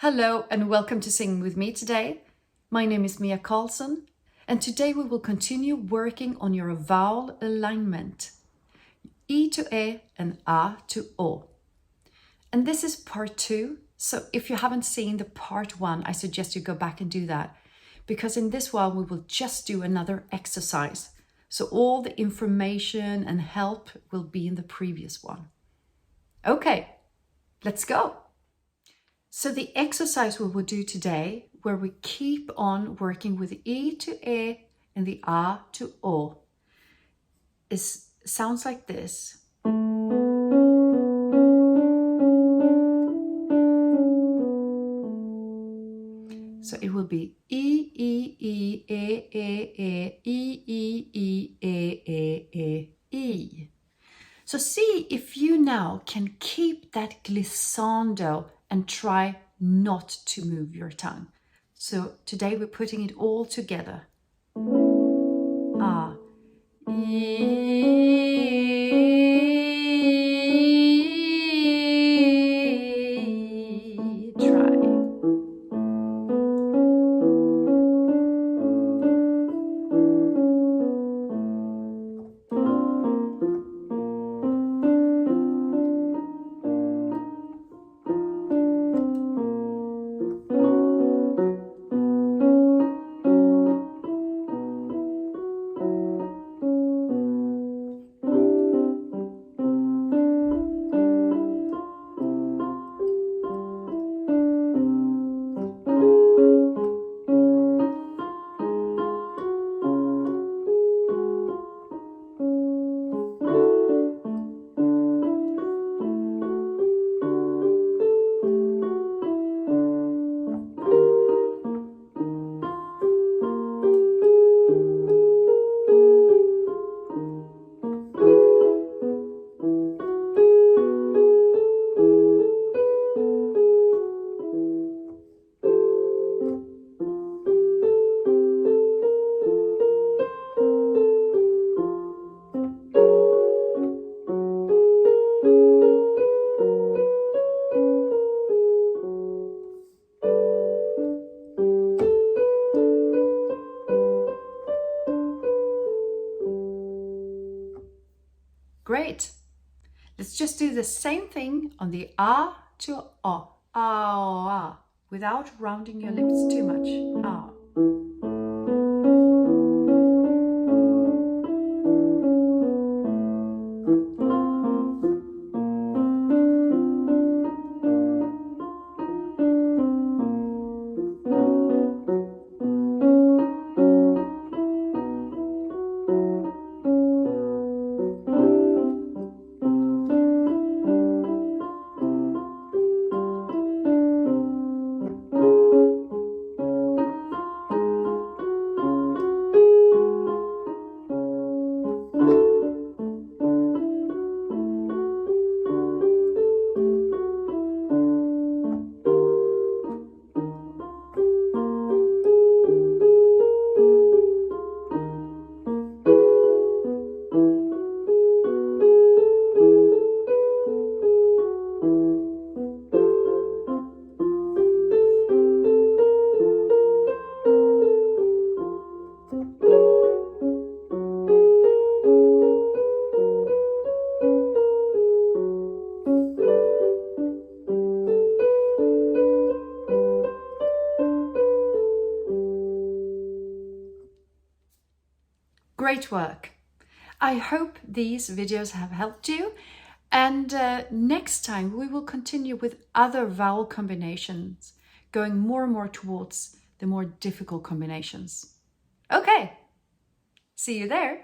Hello and welcome to Sing With Me today. My name is Mia Karlsson and today we will continue working on your vowel alignment. E to E and A to O. And this is part 2, so if you haven't seen the part 1, I suggest you go back and do that. Because in this one we will just do another exercise. So all the information and help will be in the previous one. Okay, let's go. So the exercise we will do today, where we keep on working with the E to E and the A to O, sounds like this. So it will be E, E, E, E, E, E, E, E, E, E, E, E, E. So see if you now can keep that glissando and try not to move your tongue. So today we're putting it all together. Ah, try. Great. Let's just do the same thing on the A to O. Ah, without rounding your lips too much. Ah. Great work. I hope these videos have helped you. And next time we will continue with other vowel combinations, going more and more towards the more difficult combinations. Okay, see you there.